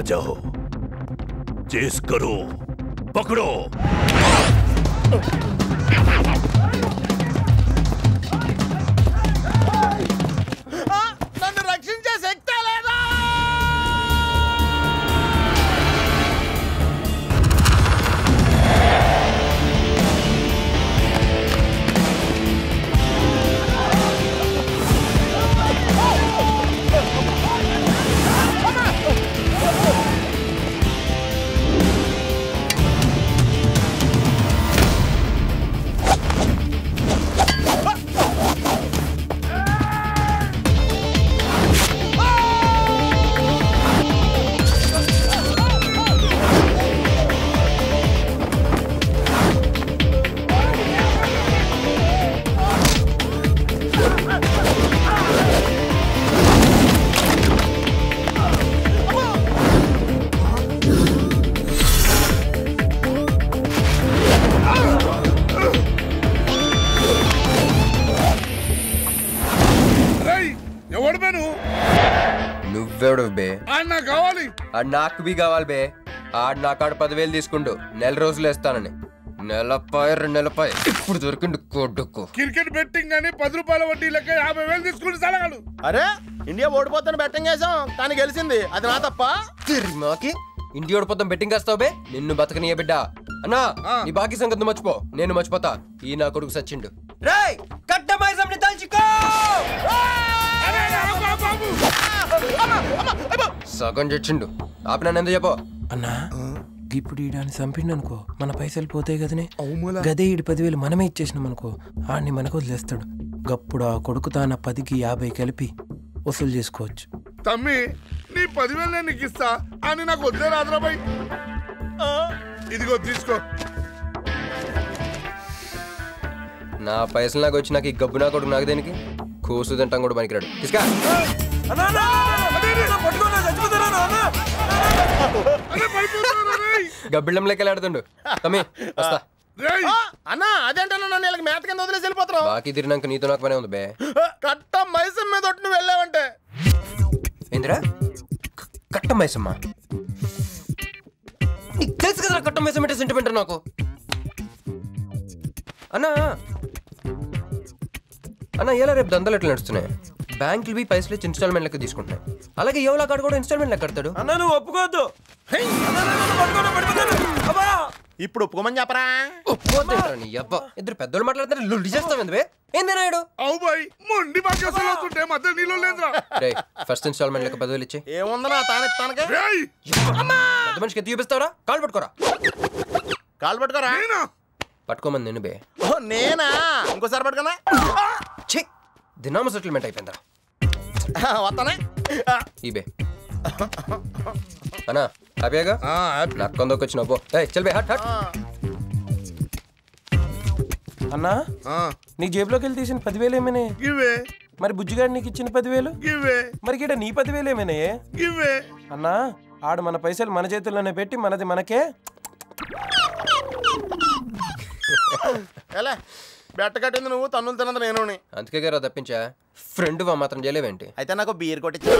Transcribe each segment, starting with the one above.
जाओ, चेस करो, पकड़ो। నన్ను రక్షించే శక్తి లేదా? నువ్వెవడు బే? కావాలి. నాకు బి కావాలి బే. ఆడు నా కాడ 10,000 తీసుకుంటూ నెల రోజులు వేస్తానని. నెలపై 2 నెలపై ఇప్పుడు దొరికిండు కొడుకు. క్రికెట్ బెట్టింగ్ అని 10 రూపాయల వడ్డీ లెక్క 50,000 తీసుకుని సలగాడు. అరే ఇండియా ఓడిపోతాను బెట్టింగ్ వేసాం కానీ గెలిచింది, అది నా తప్ప. మాకి ఇండియా ఓడిపోతాం బెట్టింగ్ వేస్తావు బే? నిన్ను బతకనియ బిడ్డ. అన్నా నీ బాకీ సంగతి మర్చిపో, నేను మర్చిపోతా. ఈ నా కొడుకు సచ్చిండు. రేయ్ కట్టమైజంని తల్చుకో. సగం చచ్చిండు. ఆపి నన్ను ఎందుకు చెప్పో అన్నా. ఇప్పుడు ఈడాన్ని చంపిండు అనుకో, మన పైసలు పోతాయి కదనే. గదే 10,000 మనమే ఇచ్చేసినాం అనుకో, ఆడిని మనకు వదిలేస్తాడు. గప్పుడు ఆ కొడుకు తాన 10కి 50 కలిపి వసూలు చేసుకోవచ్చు. తమ్మి నీ 10,000 నేను నీకు ఇస్తా అని నాకు వద్దే రాదురాబాయ్. ఇదిగో తీసుకో. నా పైసలు నాకు వచ్చి నాకు ఈ గబ్బు నా కొడుకు నాకు దేనికి? కూసు తింటాం కూడా పనికిరాడు. తీసుకా. గబ్బిళ్ళం లెక్క ఆడుతుండు. తమ్మి వస్తా. అన్నా అదేంటన్నా నన్ను వీళ్ళకి మేత కింద వదిలేసి వెళ్ళిపోతున్నావు. బాకీ తిరిగినాక నీతో నాకు పనే ఉంది బే. కట్ట మైసం మీద ఒట్టు నువ్వు వెళ్ళావంటే. ఏందిరా కట్ట మైసమ్మా? నీకు తెలుసు కదా కట్ట మైసం అంటే సెంటిమెంట్ నాకు. అన్నా అన్న ఎలా రేపు దందలు ఎట్లా నడుస్తున్నాయి? బ్యాంకులు బి పైసలు ఇచ్చి ఇన్స్టాల్మెంట్ లెక్క తీసుకుంటున్నాయి. అలాగే ఎవలా కాడు కూడా ఇన్స్టాల్మెంట్ లెక్క కడతాడు. అన్నా నువ్వు ఒప్పుకోవద్దు. ఇప్పుడు ఒప్పుకోమని చెప్పరా? నీ అబ్బా ఇద్దరు పెద్దోళ్ళు మాట్లాడుతారు, లుల్లి చేస్తావు ఏంది నాయుడు? అవు బాయ్ మొండి బాకీ వస్తుంటే మధ్య నీళ్ళు లేదురా. ఫస్ట్ ఇన్స్టాల్మెంట్ లెక్క 10,000 ఇచ్చి. ఏముందన్నా తానెత్తానకే. పెద్ద మనిషికి ఎత్తి చూపిస్తావరా? కాళ్ళు పట్టుకోరా. కాళ్ళు పట్టుకోరా? పట్టుకోమని నేను బే. నేనా? ఇంకోసారి పట్టుకున్నా. ఛీ దినామ సెటిల్మెంట్ అయిపోయిందా? వస్తానే ఈ బే. అన్నా హ్యాపీగా నాకు కొందరికి వచ్చిన పో. చల్ బే హట్ హట్. అన్నా నీ జేబులోకి వెళ్ళి తీసిన 10,000 ఏమైనా? మరి బుజ్జిగాడు నీకు ఇచ్చిన 10,000? మరి గిడ నీ 10,000 ఏమైనా? అన్నా ఆడు మన పైసలు మన చేతుల్లోనే పెట్టి మనది మనకే. ఎలా బెట్ట కట్టింది నువ్వు, తన్నులు తిన్నది నేను. అందుకే గారు తప్పించా. ఫ్రెండ్ మాత్రం చేయలేవేంటి? అయితే నాకు బీర్ కొట్టించా.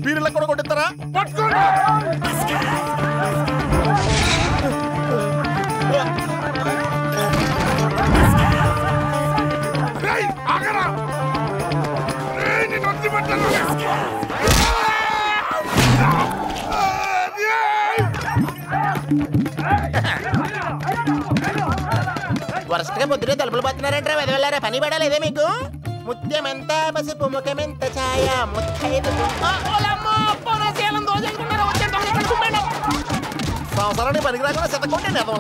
బీర్లకు కూడా కొట్టిస్తారా? వరసగా పొద్దునే తలుపులు పడుతున్నారంటే వెళ్ళారా? పని పడాలేదే మీకు? ముత్యమెంత పసుపు ముఖమెంత ఛాయ ముత్తైదు సంవత్సరాన్ని పనికి రాకుండా శతకొట్టండి అదో.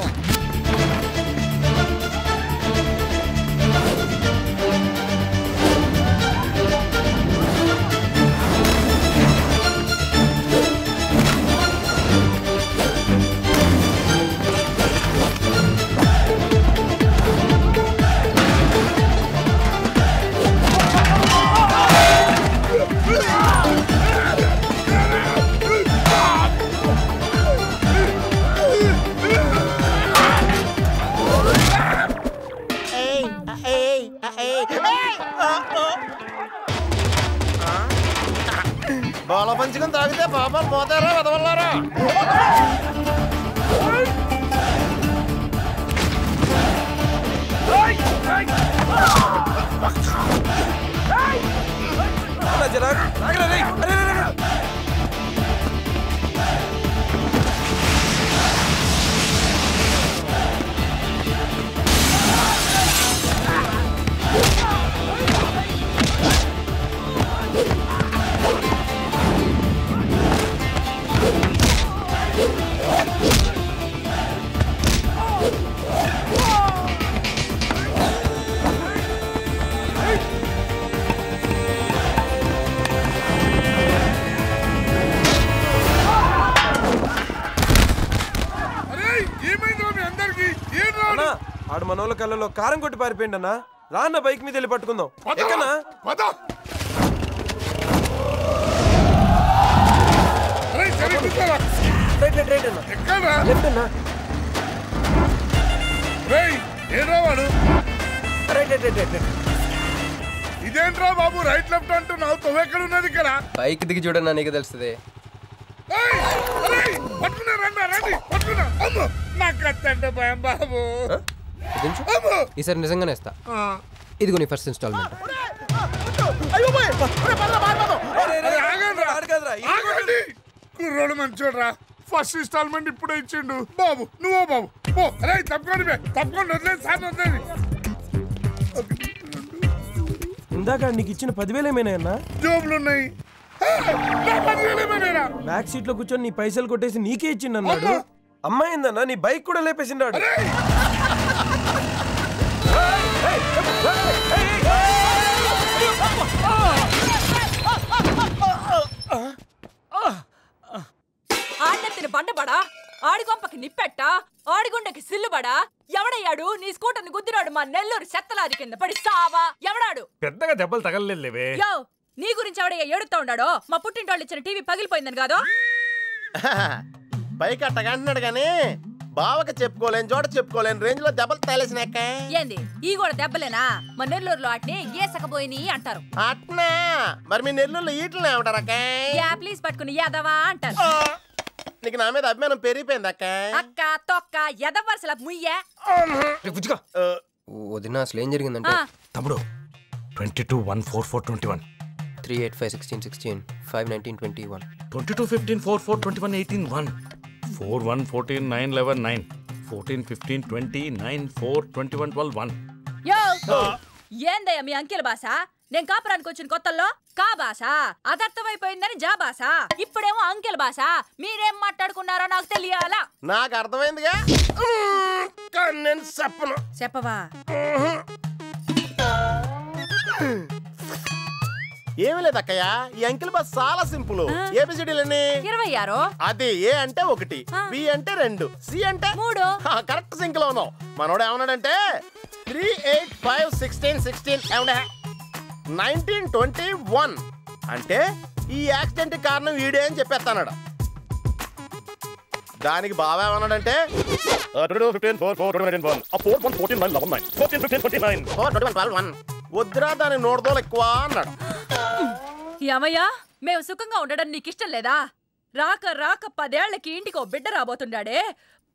బాల పంచుకొని తాగితే పాపాలు పోతారా వదవల్లారా? ఆడు మనోళ్ళ కళ్ళలో కారం కొట్టి పారిపోయింది అన్న. రాన్న బైక్ మీద వెళ్ళి పట్టుకుందాం. ఎక్కనా ఇదేంట్రా బాబు రైట్ లెఫ్ట్ అంటున్నావు? తొవ్వెక్కడ ఉన్నది ఇక్కడ? బైక్ దిగి చూడన్నా నీకు తెలుస్తుంది. బాబు ఈసారి నిజంగానే ఇస్తా. ఇదిగో నీ ఫస్ట్ ఇన్స్టాల్మెంట్. కుర్రోడు మంచోడ్రా. ఫస్ట్ ఇన్స్టాల్మెంట్ ఇప్పుడే ఇచ్చిండు. బాబు నువ్వు బాబు అరే తప్పకుండా తప్పకుండా వదిలేదు సార్ వదిలేదు. ఇందాక నీకు ఇచ్చిన 10,000 ఏమైనా? జోబులు ఉన్నాయి. బ్యాక్ సీట్ లో కూర్చొని నీ పైసలు కొట్టేసి నీకే ఇచ్చిండు అన్నాడు. అమ్మాయిందన్నా నీ బైక్ కూడా లేపేసిండాడు. ఆడెత్తిన బండబడా, ఆడిగొంపకి నిప్పెట్ట, ఆడిగుండకి సిల్లుబడా. ఎవడయ్యాడు నీ స్కూటర్ని గుద్దిరాడు? మా నెల్లూరు చెత్తలారి కింద పడి సావా. ఎవడాడు? పెద్దగా దెబ్బలు తగలలేవే. యో నీ గురించి ఎవడయ్యా ఏడుతా ఉన్నాడో? మా పుట్టింటోళ్ళు ఇచ్చిన టీవీ పగిలిపోయిందని కాదు. పైకి అట్టగా అంటున్నాడు గానీ బావకి చెప్పుకోలేని చోట చెప్పుకోలేని రేంజ్ లో దెబ్బలు తేలేసినాక. ఏంది ఈ కూడా దెబ్బలేనా? మా నెల్లూరులో అట్నే ఏసకపోయిని అంటారు. అట్నా? మరి మీ నెల్లూరులో ఈటలు ఏమంటారక్క? ప్లీజ్ పట్టుకుని ఎదవా అంటారు. నీకు నా మీద అభిమానం పెరిగిపోయింది అక్క. అక్క తొక్క ఎదవరసల ముయ్యే. వదిన అసలు ఏం జరిగిందంటే తమ్ముడు 22-1-4-4-21 3-8-5-16-16 5-19-21 22-15-4-4-21-18-1 4-1-14-9-11-9 14-15-20-9-4-21-12-1. యో ఏందయ్యా మీ అంకెల భాష? నేను కాపురానికి వచ్చిన కొత్తల్లో కా భాష అదర్థమైపోయిందని జా భాష. ఇప్పుడేమో అంకెల భాష. మీరేం మాట్లాడుకున్నారో నాకు తెలియాలా? నాకు అర్థమైందిగా. నేను చెప్పను. చెప్పవా? ఏమి లేదక్కయ్య, ఈ అంకిల్ బస్ చాలా సింపుల్. ఏబిసిడీలన్నీ 26. అది ఏ అంటే 1, బి అంటే 2, సి అంటే 3. కరెక్ట్ సింక్ లో ఉన్నావు. మనోడు ఏమన్నాడంటే 3-8-5-16-16 19-21 అంటే ఈ యాక్సిడెంట్ కారణం వీడే అని చెప్పేస్తాడు. దానికి బాగా ఏమన్నాడంటే 4-1-14-9-11-9 వద్దురా దాని నోడదోలు ఎక్కువ అన్నాడు. ఏమయ్యా మేము సుఖంగా ఉండడం నీకిష్టం లేదా? రాక రాక 10 ఏళ్లకి ఇంటికి ఓ బిడ్డ రాబోతుండాడే.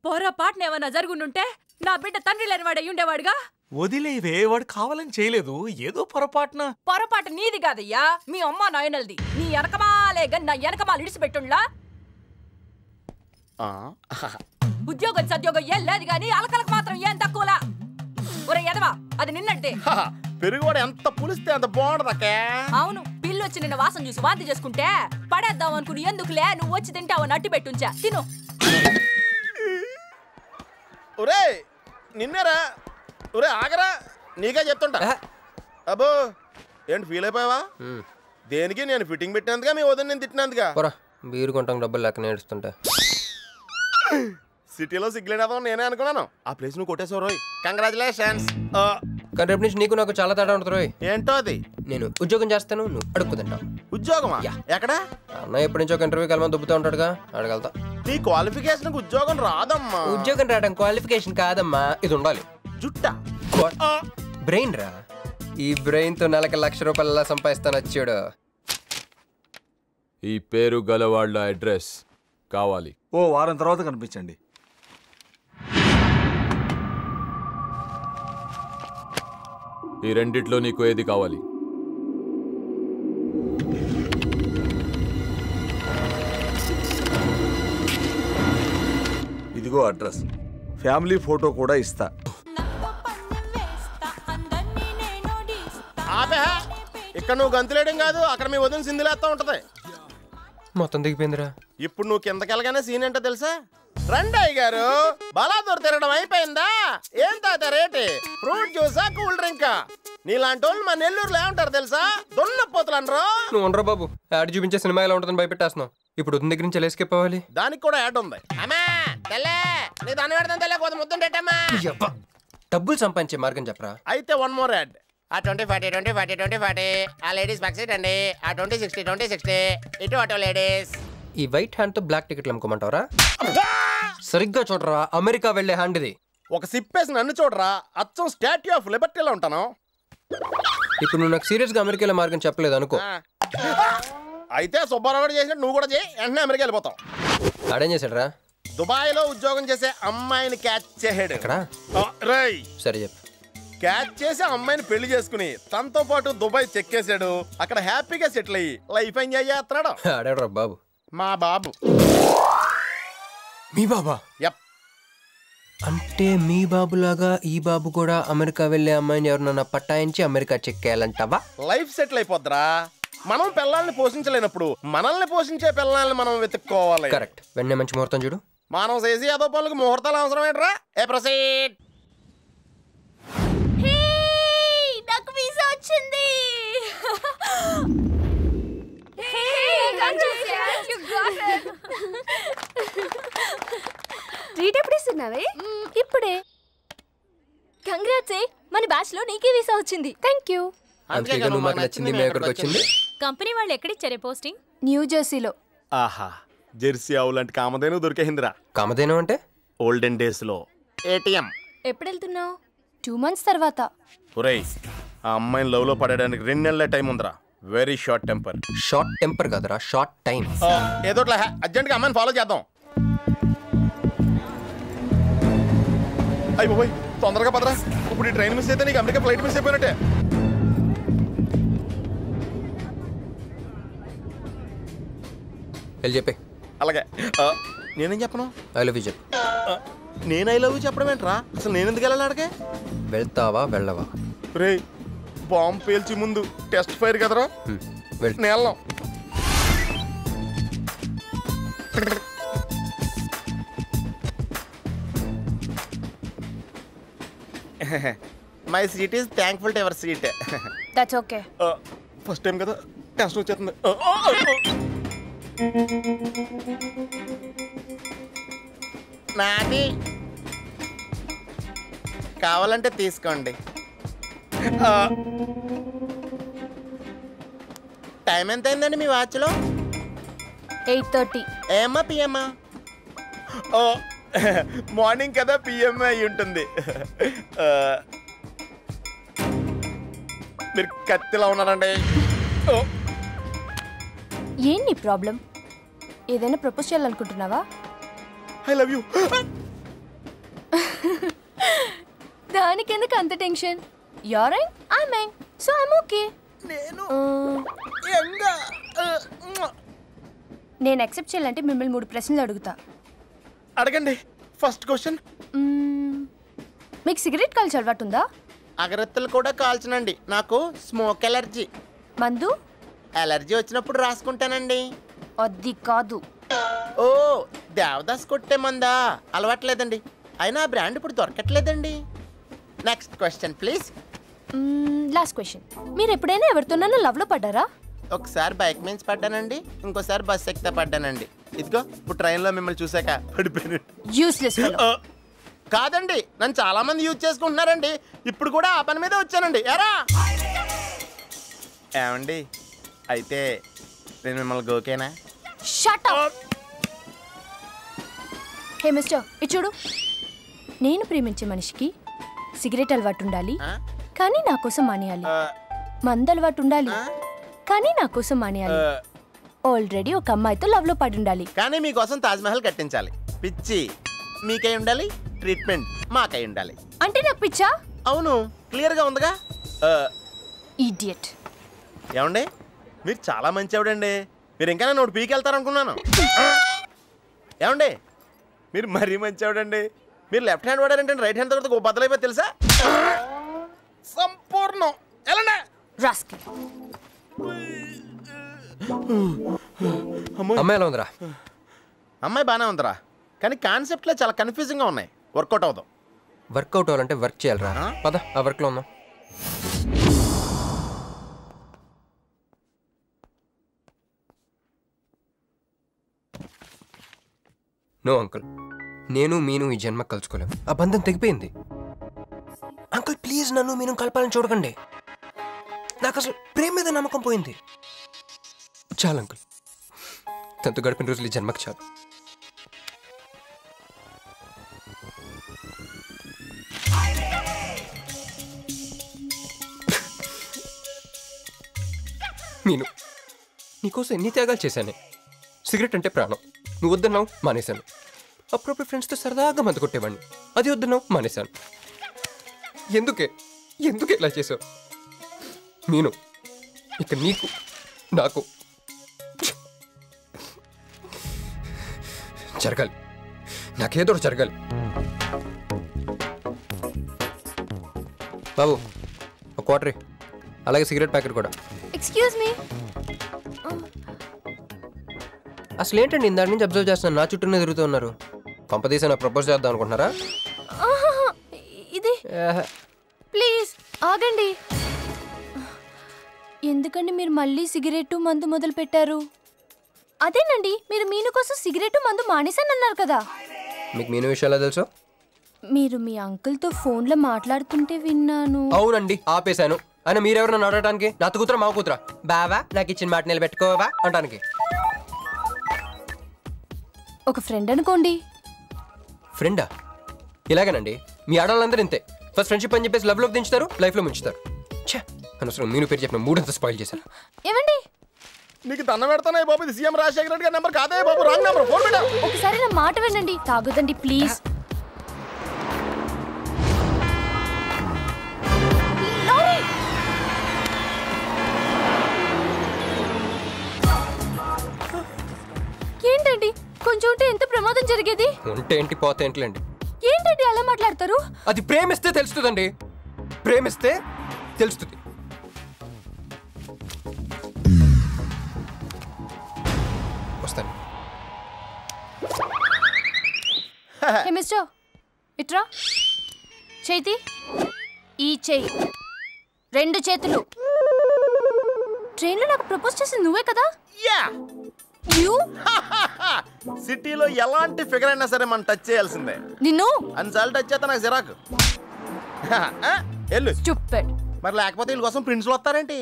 పొరపాటున ఏమన్నా జరుగుండుంటే నా బిడ్డ తండ్రి లేనివాడై ఉండేవాడుగా. వదిలేవే, వాడు కావాలని చేయలేదు, ఏదో పొరపాటున. పొరపాటు నీది కాదయ్యా, మీ అమ్మ నాయనల్ది. నీ వెనకమాలే గన్ నా వెనకమాలు ఇడిచిపెట్టుండ్లా. ఉద్యోగం సద్యోగం ఏం లేదు గాని అలకలకు మాత్రం ఏం తక్కువలా. ఒరే ఎదవా, అది నిన్నటిదే. పెరుగువాడు ఎంత పులిస్తే అంత బాగుండదక్కే. అవును, పిల్లు వచ్చి నిన్న వాసన చూసి వాంతి చేసుకుంటే పడేద్దాం అనుకుని ఎందుకులే నువ్వు వచ్చి తింటావు నట్టి పెట్టుంచా. తిను. ఒరే నిన్నేరా. ఒరే ఆగరా, నీకే చెప్తుంటా. అబ్బో ఏంటి ఫీల్ అయిపోయావా? దేనికి? నేను ఫిట్టింగ్ పెట్టినందుగా, మీ వదిన నేను తిట్టినందుగా. బీరు కొంటాం డబ్బులు లెక్క నేడుస్తుంటా. సిటీలో సిగ్గులేదా నేనే అనుకున్నాను. ఆ ప్లేస్ నువ్వు కొట్టేసావు రోయ్. కంగ్రాచులేషన్స్. కానీ రేపు నుంచి నీకు నాకు చాలా తేడా ఉంటుంది రోయ్. ఏంటో అది? నేను ఉద్యోగం చేస్తాను, నువ్వు అడుక్కుతుంటావు. ఉద్యోగమా? ఎక్కడ? అన్న ఎప్పటి నుంచో ఒక ఇంటర్వ్యూకి వెళ్ళమని దుబ్బుతూ ఉంటాడుగా, అడగలుగుతా. నీ క్వాలిఫికేషన్ ఉద్యోగం రాదమ్మా. ఉద్యోగం రావడం క్వాలిఫికేషన్ కాదమ్మా, ఇది ఉండాలి. జుట్టా? బ్రెయిన్ రా. ఈ బ్రెయిన్ తో నెలకి 1,00,000 రూపాయలు సంపాదిస్తాను వచ్చాడు. ఈ పేరు గలవాళ్ళ అడ్రస్ కావాలి. ఓ వారం తర్వాత కనిపించండి. ఈ రెండిట్లో నీకు ఏది కావాలి? ఇదిగో అడ్రస్, ఫ్యామిలీ ఫోటో కూడా ఇస్తా. ఆపే, ఇక్కడ నువ్వు గంతులేయడం కాదు, అక్కడ మీ వదిన సింధులేస్తా ఉంటది. మొత్తం దిగిపోయిందిరా. ఇప్పుడు నువ్వు కిందకెళ్ళగానే సీన్ ఏంటో తెలుసా? రండయ్య గారు, బలాదూర్ తిరగడం అయిపోయిందా? ఏం తాత రేటి? Fruit జ్యూసా, cool డ్రింకా? నీలాంటి వాళ్ళు మా నెల్లూరులో ఏమంటారు తెలుసా? దున్నపోతులు అనరు. నువ్వు ఉండరా బాబు, యాడ్ చూపించే సినిమా ఎలా ఉంటుందని భయపెట్టేస్తున్నావు. ఇప్పుడు వదిన దగ్గర నుంచి ఎలా ఎస్కేప్ అవ్వాలి? దానికి కూడా యాడ్ ఉంది. అమ్మా తెల్లే, నీ దాన్ని పెడతాను తెల్లే, కొంత ముద్దుంటమ్మా. డబ్బులు సంపాదించే మార్గం చెప్పరా. అయితే వన్ మోర్ యాడ్. ఆ 20-40 20-40 20-40 ఆ లేడీస్ బ్యాక్ సైడ్ అండి. ఆ 20-60 20-60 ఇటు అటో లేడీస్. ఈ వైట్ హ్యాండ్ తో బ్లాక్ టికెట్లు అమ్ముకోమంటావరా? సరిగ్గా చూడరా, అమెరికా వెళ్లే హ్యాండ్ ఇది. ఒక సిప్పేసి నన్ను చూడరా, అచ్చం స్టాట్యూ ఆఫ్ లిబర్టీలో ఉంటాను. ఇప్పుడు నువ్వు నాకు సీరియస్ గా అమెరికా వెళ్ళే మార్గం చెప్పలేదు అనుకో. అయితే సుబ్బారావు కూడా చేసినట్టు నువ్వు కూడా చేయి, వెంటనే అమెరికా వెళ్ళిపోతాం. ఆడేం చేశాడరా? దుబాయ్ లో ఉద్యోగం చేసే అమ్మాయిని క్యాచ్ చేసాడు. ఎక్కడ? రై సరే చెప్పు. క్యాచ్ చేసి అమ్మాయిని పెళ్లి చేసుకుని తనతో పాటు దుబాయ్ చెక్కేశాడు. అక్కడ హ్యాపీగా సెటిల్ అయ్యి లైఫ్ ఎంజాయ్ చేస్తున్నాడు. ఆడాడు బాబు. మా బాబు. మీ బాబా? యప్. అంటే మీ బాబులాగా ఈ బాబు కూడా అమెరికా వెళ్లే అమ్మాయిని ఎవరినన్నా పట్టాయించి అమెరికా చెక్కేయాలంటావా? లైఫ్ సెటిల్ అయిపోద్దిరా. మనం పిల్లల్ని పోషించలేనప్పుడు మనల్ని పోషించే పిల్లల్ని మనం వెతుక్కోవాలి. కరెక్ట్. వెంటనే మంచి ముహూర్తం చూడు. మనం చేసి ఏదో పనులకు ముహూర్తాలు అవసరం ఏంట్రా? ఏ ప్రొసీడ్. నాకు వీసా వచ్చింది. ట్రీట్ ఎప్పుడు ఇస్తున్నావే? ఇప్పుడే. కంగ్రాట్స్, మన బ్యాచ్ లో నీకే వీసా వచ్చింది. Thank you. అందుకే నువ్వు మాకు నచ్చింది, మేము ఎక్కడికి వచ్చింది. కంపెనీ వాళ్ళు ఎక్కడిచ్చారే పోస్టింగ్? న్యూ జెర్సీలో. ఆహా, జెర్సీ ఆవు లాంటి కామధేను దొరికేహిందిరా. కామధేను అంటే? ఓల్డెన్ డేస్ లో ఏటీఎం. ఎప్పుడు వెళ్తున్నావు? 2 months తర్వాత. ఒరేయ్, ఆ అమ్మాయిని లవ్ లో పడడానికి 2 నెలల టైం ఉందిరా. Very short temper. Short temper కాదురా, షార్ట్ టైం. ఏదో అర్జెంట్ గా అమ్మాయిని ఫాలో చేద్దాం. అయ్యి పోయి తొందరగా పదరా. ఇప్పుడు ఈ ట్రైన్ మిస్ అయితే నీకు అమెరికా ఫ్లైట్ మిస్ అయిపోయినట్టే. వెళ్ళి చెప్పే. అలాగే. నేనేం చెప్పను? ఐ లవ్ యూ చెప్పు. నేను ఐ లవ్ యూ చెప్పడం ఏంట్రా? అసలు నేను ఎందుకు వెళ్ళాలి అడిగే? వెళ్తావా వెళ్ళవా? రే, బాంబు పేల్చి ముందు టెస్ట్ ఫైర్ కదరా. నేను వెళ్ళాం. My seat is thankful to ever seat. That's okay. First time కదా, టెన్షన్ వచ్చేస్తుంది. నాది కావాలంటే తీసుకోండి. టైం ఎంత అయిందండి మీ వాచ్లో? 8:30. ఏమ్మా పిఎమ్మా? ఓ, మార్నింగ్ కదా, పిఎంఏ అయి ఉంటుంది. మీరు కత్తిలా ఉన్నారండి. ఏంటి ప్రాబ్లం? ఏదైనా ప్రపోజ్ చేయాలనుకుంటున్నావా? I love you. దానికి ఎందుకు అంత tension? You're young, I'm young, so I'm okay. నేను యాక్సెప్ట్ చేయాలంటే మిమ్మల్ని 3 ప్రశ్నలు అడుగుతా. అడగండి. First question. మీకు సిగరెట్ కాల్చే అలవాటు ఉందా? అగరత్తులు కూడా కాల్చనండి, నాకు స్మోక్ ఎలర్జీ. మందు? ఎలర్జీ వచ్చినప్పుడు రాసుకుంటానండి. అది కాదు. ఓ, దేవదాస్ కొట్టే మందా? అలవాట్లేదండి, అయినా ఆ బ్రాండ్ ఇప్పుడు దొరకట్లేదండి. Next question please. Last question. మీరు ఎప్పుడైనా ఎవరితోనైనా లవ్లో పడ్డారా? ఒకసారి బైక్ మీద పడ్డానండి, ఇంకోసారి బస్ ఎక్కితే పడ్డానండి. ఇదిగో ఇప్పుడు ట్రైన్లో మిమ్మల్ని చూసాక పడిపోయాను. యూస్లెస్. కాదండి, నన్ను చాలా మంది యూజ్ చేసుకుంటున్నారండి. ఇప్పుడు కూడా ఆ పని మీద వచ్చానండి. ఎరా ఏమండి, అయితే నేను మిమ్మల్ని గోకేనా? Shut up. హే మిస్టర్, ఇది చూడు. నేను ప్రేమించే మనిషికి సిగరెట్ అలవాటు ఉండాలి, కానీ నా కోసం మానేయాలి. మందు అలవాటు ఉండాలి, కానీ నా కోసం మానేయాలి. ఆల్రెడీ ఒక అమ్మాయితో లవ్ లో పడి ఉండాలి. కానీ మీకోసం తాజ్మహల్ కట్టించాలి. పిచ్చి మీకై ఉండాలి, ట్రీట్మెంట్ మాకై ఉండాలి. అంటే నాకు పిచ్చా? అవును, క్లియర్ గా ఉందిగా. ఇడియట్. ఏమండి మీరు చాలా మంచి ఆవిడండి. మీరు ఇంకా నన్ను పీకెళ్తారనుకున్నాను. ఏమండి మీరు మరీ మంచి ఆవిడండి. మీరు లెఫ్ట్ హ్యాండ్ వాడారంటే రైట్ హ్యాండ్ తర్వాత బద్దలైపోయి తెలుసా? సంపూర్ణం. ఎలాండి అమ్మాయి ఎలా ఉందిరా? అమ్మాయి బాగానే ఉందిరా, కానీ కాన్సెప్ట్లో చాలా కన్ఫ్యూజింగ్గా ఉన్నాయి. వర్కౌట్ అవుతాం. వర్కౌట్ అవ్వాలంటే వర్క్ చేయాలరా. పద ఆ వర్క్లో ఉందాం. నో అంకుల్, నేను మీను ఈ జన్మ కలుసుకోలేము. ఆ బంధం తెగిపోయింది. అంకుల్ ప్లీజ్ నన్ను మీను కలపాలని చూడకండి. నాకు అసలు ప్రేమ మీద నమ్మకం పోయింది. చాలు అంకుల్, తనతో గడిపిన రోజులు ఈ జన్మకు చాలు. మీను నీకోసం ఎన్ని త్యాగాలు చేశానే. సిగరెట్ అంటే ప్రాణం, నువ్వు వద్దన్నావు మానేశాను. అప్పుడప్పుడు ఫ్రెండ్స్తో సరదాగా మందు కొట్టేవాడిని, అది వద్దన్నావు మానేశాను. ఎందుకే ఇలా చేసావు మీను? ఇక నీకు నాకు జరగాలి, నాకేదో జరగాలి. బాబు ఒక క్వార్టర్, అలాగే సిగరెట్ ప్యాకెట్ కూడా. Excuse me. అసలు ఏంటండి ఇందాక నుంచి అబ్జర్వ్ చేస్తున్నాను, నా చుట్టూనే తిరుగుతూ ఉన్నారు. కొంపదీసా నాకు ప్రపోజ్ చేద్దాం అనుకుంటున్నారా? ఇది ప్లీజ్ ఆగండి. ఎందుకండి మీరు మళ్ళీ సిగరెట్ మందు మొదలు పెట్టారు? అదేనండి, మీరు మీను కోసం సిగరెట్ మందు మానేశానన్నారు కదా. మీకు మీను విషయాలు తెలుసు? మీరు మీ అంకుల్తో ఫోన్లో మాట్లాడుతుంటే విన్నాను. అవునండి, ఆపేశాను. ఆయన మీరెవరు నన్ను అడగడానికి? నా కూతురా మా కూతురా? బావా నాకు ఇచ్చిన మాట నిలబెట్టుకోవా అంటానికి. ఒక ఫ్రెండ్ అనుకోండి. ఫ్రెండా? ఇలాగేనండి, మీ ఆడవాళ్ళందరూ ఇంతే. ఫస్ట్ ఫ్రెండ్షిప్ అని చెప్పేసి లవ్లోకి దించుతారు, లైఫ్లో ముంచుతారు. ఛే, అనవసరం మీను పేరు చెప్పిన మూడంతా స్పాయిల్ చేశారు. ఏమండి నీకు దండం పెడతానే బాబు, ఇది సీఎం రాజశేఖర రెడ్డి గారి నెంబర్ కాదే బాబు, రాంగ్ నెంబర్. ఫోన్ పెట్టా. ఒకసారి నా మాట వినండి. తాగుదండి ప్లీజ్. ఏంటండి కొంచెం ఉంటే ఎంత ప్రమాదం జరిగేది? ఉంటే ఏంటి పోతే ఏంటిలేండి. ఏంటండి అలా మాట్లాడతారు? అది ప్రేమిస్తే తెలుస్తుందండి, ప్రేమిస్తే తెలుస్తుంది. వస్తాను. హే మిస్టర్, ఇట్రా. చేతి ఈ చేయి, రెండు చేతులు. ట్రైన్లో నాకు ప్రపోజ్ చేసింది నువ్వే కదా? యా. యూ సిటీలో ఎలాంటి ఫిగర్ అయినా సరే మనం టచ్ చేయాల్సిందే. నిన్ను అన్నిసార్లు టచ్ చేస్తా నాకు చిరాకు. వెళ్ళు. స్టూపిడ్. మరి లేకపోతే వీళ్ళ కోసం ప్రిన్స్లు వస్తారేంటి?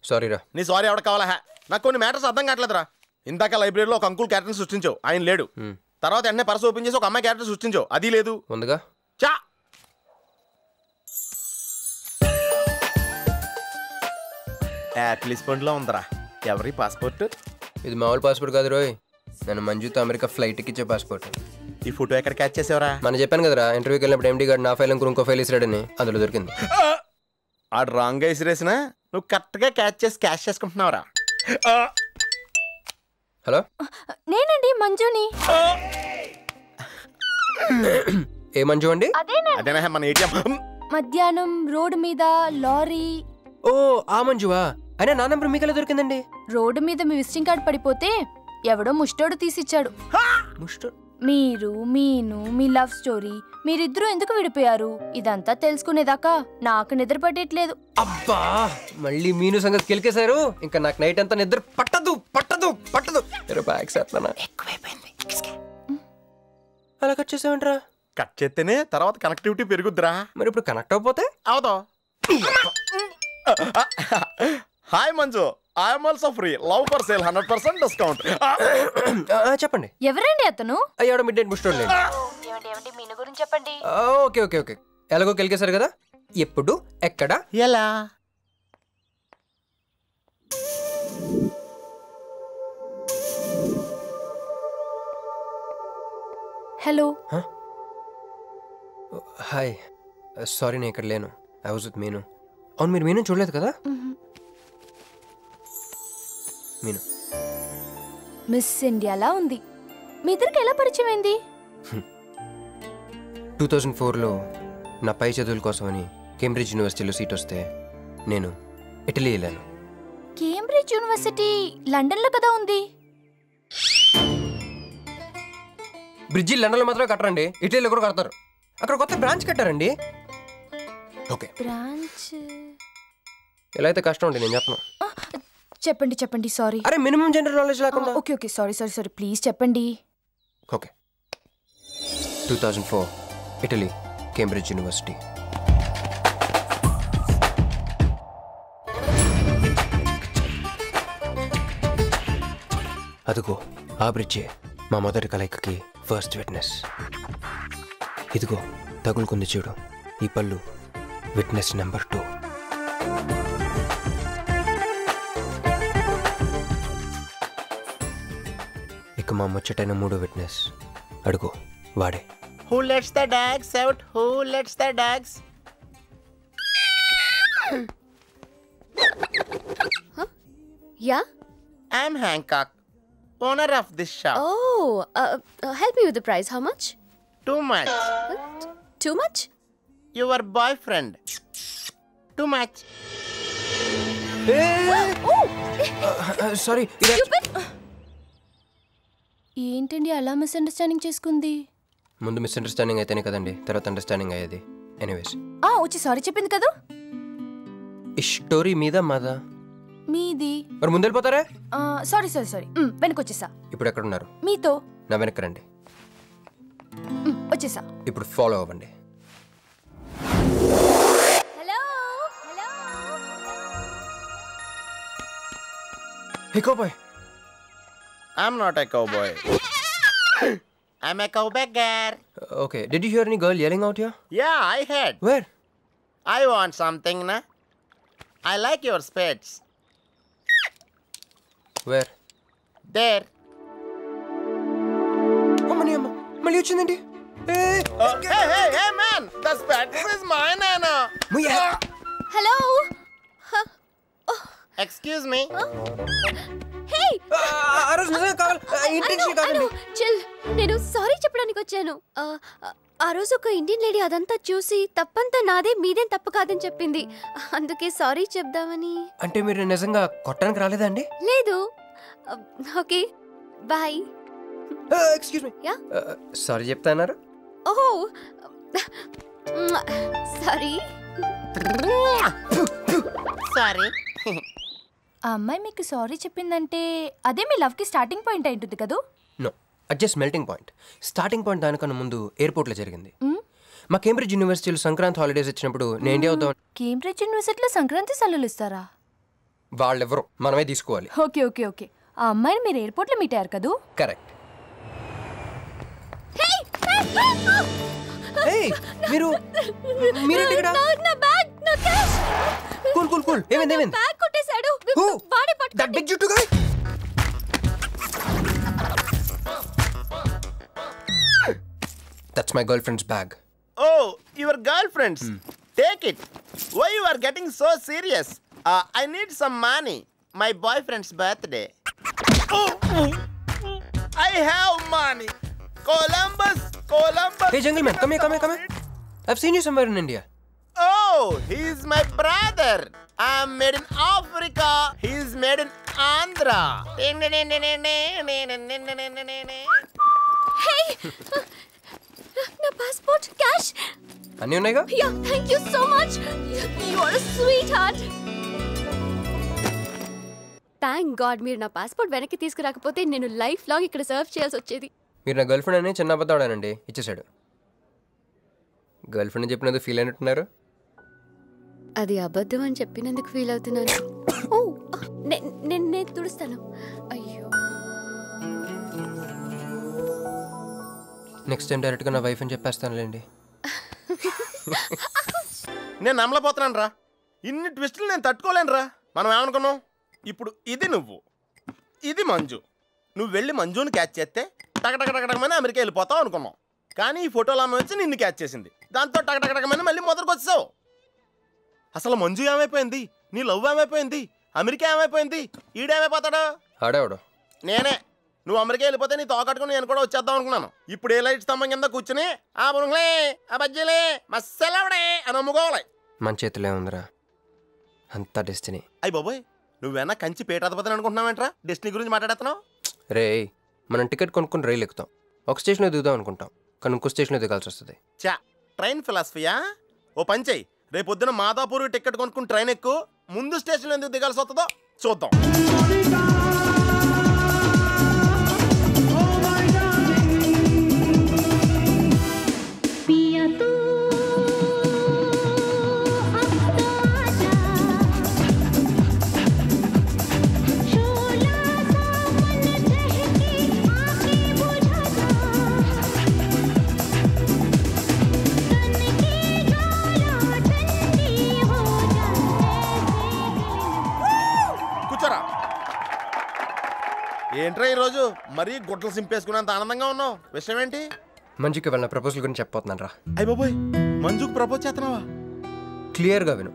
సారీ రా. నీ సారీ ఎవడ కావాలా? నాకు కొన్ని మ్యాటర్స్ అర్థం కావట్లేదురా. ఇందాక లైబ్రరీలో ఒక అంకుల్ క్యారెక్టర్ సృష్టించావు, ఆయన లేడు. తర్వాత వెంటనే పర్స్ ఓపెన్ చేసి ఒక అమ్మాయి క్యారెక్టర్ సృష్టించావు, అది లేదు. ఉందిగా. చా యాపిల్ పండులో ఉందరా. ఎవరి పాస్పోర్ట్? ఇది మామూలు పాస్పోర్ట్ కాదు రోయ్, నేను మంజుతో అమెరికా ఫ్లైట్కి ఇచ్చే పాస్పోర్ట్. ఈ ఫోటో ఎక్కడ క్యాచ్ చేసావరా? మనం చెప్పాను కదరా, ఇంటర్వ్యూకి వెళ్ళినప్పుడు ఎండి గారు నా ఫైల్ ఇంకో ఫైల్ ఇసిరాడని, అందులో దొరికింది. ఆడు రాంగ్ గా ఇసిరేసినా నువ్వు కరెక్ట్ గా క్యాచ్ చేసి క్యాష్ చేసుకుంటున్నావురా. హలో, నేనండి మంజుని. ఏ మంజు అండి? అదేనా మన ఏటీఎం. మధ్యాహ్నం రోడ్డు మీద లారీ. ఓ ఆ మంజువా? అయినా నా నెంబర్ మీకెలా దొరికిందండి? రోడ్డు మీద మీ విజిటింగ్ కార్డ్ పడిపోతే ఎవడో ముష్టోడు తీసిచ్చాడు. మీరు మీను మీ లవ్ స్టోరీ, మీరిద్దరూ ఎందుకు విడిపోయారు ఇదంతా తెలుసుకునేదాకా నాకు నిద్ర పట్టట్లేదు. అబ్బా, మళ్ళీ మీను సంగతి కెలికేశారు. ఇంకా నాకు నైట్ అంతా నిద్ర పట్టదు పట్టదు పట్టదు. ఎక్కువైపోయింది. అలా కట్ చేసావంటరా? కట్ చేస్తేనే తర్వాత కనెక్టివిటీ పెరుగుద్దిరా. మరి ఇప్పుడు కనెక్ట్ అయిపోతే అవుతావు. Hi Manju, I'm also free, love for sale, 100% discount. చెప్పండి. ఎవరండి అతను? అయ్యాడు మిడ్ నైట్ ముస్టోడ్ లేండి. మీను గురించి చెప్పండి. ఓకే ఓకే ఓకే, ఎలాగో కెలికేశారు కదా, ఎప్పుడు ఎక్కడ ఎలా? హలో. హాయ్, సారీ నేను ఇక్కడ లేను. ఐ వాజ్ విత్ మీను. అవును, మీరు మీను చూడలేదు కదా? మీను మిస్ ఇండియాలా ఉంది. మీ ఇద్దరికి ఎలా పరిచయం అయింది? 2004లో నా పై చదువుల కోసమని కేంబ్రిడ్జ్ యూనివర్సిటీలో సీట్ వస్తే నేను ఇటలీ వెళ్ళాను. కేంబ్రిడ్జ్ యూనివర్సిటీ లండన్లో కదా ఉంది. బ్రిడ్జి లండన్లో మాత్రమే కట్టరండి, ఇటలీలో కూడా కడతారు. అక్కడ కొత్త బ్రాంచ్ కట్టారండి. ఓకే, బ్రాంచ్ ఎలా అయితే కష్టం అండి, నేను చెప్పను. చెప్పండి చెప్పండి. సారీ. అరే మినిమం జనరల్ నాలెడ్జ్ లేకుండా. Okay okay, sorry sorry sorry, please చెప్పండి. Okay, 2004 Italy, Cambridge university. అదిగో ఆ బ్రిడ్జే మా మొదటి కలయికకి ఫస్ట్ విట్నెస్. ఇదిగో తగులుకుంది చూడు ఈ పళ్ళు, విట్నెస్ నెంబర్ 2. ఇక మా ముచ్చటైన 3వ విట్నెస్ అడుగు, వాడే. Who lets the dogs out? Who lets the dogs? Yeah? I'm Hancock, owner of this shop. Oh, help me with the price. How much? Too much. Too much? Your boyfriend. Too much. Sorry. ఏంటండి అలా misunderstanding చేసుకుంది? ముందు misunderstanding అయితేనే కదండి తర్వాత understanding అయ్యేది. Anyways, వచ్చి sorry చెప్పింది కదా. ఈ స్టోరీ మీద మాదా? మీది. మరి ముందు వెళ్ళిపోతారా? సారీ సారీ సారీ, వెనకొచ్చేసా. ఇప్పుడు ఎక్కడ ఉన్నారు? మీతో. నా వెనక్కి రండి. వచ్చేసా. ఇప్పుడు ఫాలో అవ్వండి. Hey cowboy. I'm not a cowboy. I'm a cowbagger. Okay, did you hear any girl yelling out here? Yeah, I heard. Where? I want something, na? I like your spades. Where? There. అమ్మని అమ్మ, మళ్ళీ వచ్చిందండి. Hey, man! The spades is mine, Anna. Hello? Excuse me. Hey! ఆ రోజు నిజంగా కావాలి, intention కాదండి. Chill, నేను సారీ చెప్పడానికి వచ్చాను. ఆ రోజు ఒక ఇండియన్ లేడీ అదంతా చూసి తప్పంతా నాదే, మీదేం తప్పు కాదని చెప్పింది. అందుకే సారీ చెప్దామని. అంటే మీరు నిజంగా కొట్టడానికి రాలేదా అండి? లేదు. Okay, bye. Excuse me. Yeah, sorry చెప్తాన్నారు. ఓహో సారీ. Sorry. ఆ అమ్మాయి మీకు సారీ చెప్పిందంటే అదే మీ లవ్కి స్టార్టింగ్ పాయింట్ అయి ఉంటుంది కదా? నో, అది just melting point. Starting point దానికన్నా ముందు ఎయిర్పోర్ట్లో జరిగింది. మా కేంబ్రిడ్జ్ యూనివర్సిటీలో సంక్రాంతి హాలిడేస్ ఇచ్చినప్పుడు నేను ఇండియా వద్దాం. కేంబ్రిడ్జ్ యూనివర్సిటీలో సంక్రాంతి సెలవులు ఇస్తారా? వాళ్ళెవరో మనమే తీసుకోవాలి. Okay okay okay. ఆ అమ్మాయిని మీరు ఎయిర్పోర్ట్లో మీట్ అయ్యారు కదా? కరెక్ట్. మీరు మీరేంటి ఇక్కడ? నా బ్యాగ్, నా క్యాష్. Cool cool cool. ఏమైంది ఏమైంది? బ్యాగ్ కొట్టేశాడు. వాడే పట్టుకోండి. దట్ బిగ్ జుట్టు guy. That's my girlfriend's bag. Oh, your girlfriend's. Take it. Why you are getting so serious? I need some money. My boyfriend's birthday. I have money. Columbus. Hey, gentleman, come here. I've seen you somewhere in India. Oh, he's my brother. I'm made in Africa. He's made in Andhra. Hey! నా passport, cash అన్నీ ఉన్నాయిగా? Yeah, thank you so much. You are a sweetheart. Thank God మీరు నా passport వెనక్కి తీసుకురాకపోతే నేను life long ఇక్కడ serve చేయాల్సి వచ్చేది. మీరు నా గర్ల్ ఫ్రెండ్ అని చిన్న అబద్ధాడానండి, ఇచ్చేసాడు. గర్ల్ ఫ్రెండ్ చెప్పినందుకు ఫీల్ అయినట్టున్నారు. అది అబద్ధం అని చెప్పినందుకు ఫీల్ అవుతున్నాను. ఓ, నేను తుడుస్తాను. అయ్యో, నెక్స్ట్ టైం డైరెక్ట్గా నా వైఫ్ అని చెప్పేస్తానులేండి. నేను నమ్మలేకపోతున్నాను రా. ఇన్ని ట్విస్టులు నేను తట్టుకోలేను రా. మనం ఏమనుకున్నాం? ఇప్పుడు ఇది నువ్వు, ఇది మంజు. నువ్వు వెళ్ళి మంజుని క్యాచ్ చేస్తే టకటకటకటకమని అమెరికా వెళ్ళిపోతావు అనుకున్నాం. కానీ ఈ ఫోటోలో ఆమె వచ్చి నిన్ను క్యాచ్ చేసింది. దాంతో టకటకటకమని మళ్ళీ మొదటికి వచ్చావు. అసలు మంజు ఏమైపోయింది? నీ లవ్ ఏమైపోయింది? అమెరికా ఏమైపోయింది? ఈడేమైపోతాడు? ఆడేవాడు నేనే. నువ్వు అమెరికా వెళ్ళిపోతే నీ తోకట్టుకుని నేను కూడా వచ్చేద్దాం అనుకున్నాను. ఇప్పుడు ఏ లైట్ స్తంభం కింద కూర్చుని ఆ బుంగ్లే ఆ బజ్జీలే మస్సలవడే అని అమ్ముకోవాలి. మన చేతిలో ఉందిరా అంతా డెస్టినీ. అయ్యి బాబోయ్, నువ్వేనా కంచి పేటాధిపతిని అనుకుంటున్నావేంట్రా? డెస్టినీ గురించి మాట్లాడుతున్నావు? రే, మనం టికెట్ కొనుక్కుని రైలు ఎక్కుతాం. ఒక స్టేషన్లో దిగుదాం అనుకుంటాం, కానీ ఇంకో స్టేషన్లో దిగాల్సి వస్తుంది. చా, ట్రైన్ ఫిలాసఫియా? ఓ పని చెయ్యి, రేపు పొద్దున మాదాపూర్ టికెట్ కొనుక్కుని ట్రైన్ ఎక్కు. ముందు స్టేషన్లో ఎందుకు దిగాల్సి వస్తుందో చూద్దాం. ఏంట్రా ఈరోజు మరీ గుడ్లు సింపేసుకున్నంత ఆనందంగా ఉన్నావు? విషయం ఏంటి? మంజుకి వెళ్ళిన ప్రపోజల్ గురించి చెప్పబోతున్నాను రా. అయ్య బాబోయ్, మంజుకి ప్రపోజ్ చేస్తున్నావా? క్లియర్గా విను.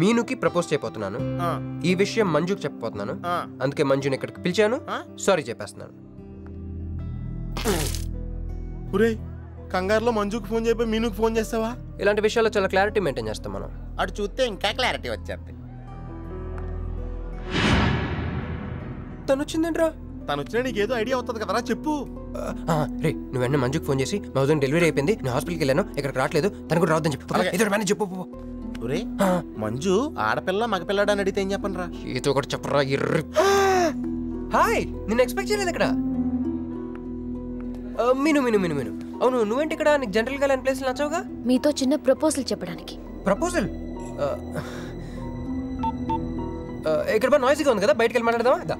మీనుకి ప్రపోజ్ చేయబోతున్నాను. ఈ విషయం మంజుకి చెప్పబోతున్నాను. అందుకే మంజుని ఇక్కడికి పిలిచాను. సారీ చెప్పేస్తున్నాను. ఒరేయ్, కంగారులో మంజుకి ఫోన్ చేయబోయి మీనుకి ఫోన్ చేస్తావా? ఇలాంటి విషయాల్లో చాలా క్లారిటీ మెయింటైన్ చేస్తాం మనం. అటు చూస్తే ఇంకా క్లారిటీ వచ్చేది. తను వచ్చిందేంట్రా? తను వచ్చినా నీకేదో ఐడియా అవుతుంది కదరా, చెప్పు. రే, నువ్వు వెంటనే మంజుకి ఫోన్ చేసి మా వదిన డెలివరీ అయిపోయింది, నేను హాస్పిటల్కి వెళ్ళాను, ఇక్కడికి రావట్లేదు, తను కూడా రావద్దని చెప్పు. ఏదో మేనేజ్ చెప్పు. ఒరే, మంజు ఆడపిల్ల మగపిల్లాడు అని అడిగితే ఏం చెప్పను రా? ఏదో ఒకటి చెప్పరా. హాయ్, నిన్ను ఎక్స్పెక్ట్ చేయలేదు ఇక్కడ. మీను మీను మీను మీను అవును, నువ్వేంటి ఇక్కడ? నీకు జనరల్గా లేని ప్లేస్ నచ్చవుగా? మీతో చిన్న ప్రపోజల్ చెప్పడానికి. ప్రపోజల్? ఇక్కడ బాగా నాయిస్గా ఉంది కదా, బయటకు వెళ్ళి మాట్లాడదామా?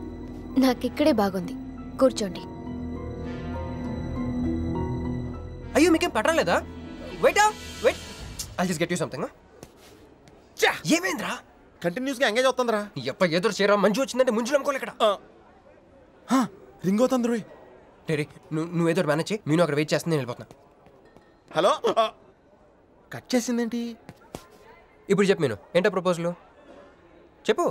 నాకు ఇక్కడే బాగుంది, కూర్చోండి. అయ్యో, మీకేం పట్టలేదా? Wait wait, I just get you something. ఏమైందిరా? కంటిన్యూస్గా ఎంగేజ్ అవుతుందిరా. ఎప్ప ఎదురు చేయరా, మంజు వచ్చిందంటే ముంజు నమ్ముకోలే ఇక్కడ. రింగ్ అవుతుంది రోయ్. రే, నువ్వు ఏదో మేనేజ్ చేయి, నేను అక్కడ వెయిట్ చేస్తుంది, నేను వెళ్ళిపోతున్నా. హలో, కట్ చేసిందేంటి? ఇప్పుడు చెప్పు మీను, ఏంటో ప్రపోజల్ చెప్పు.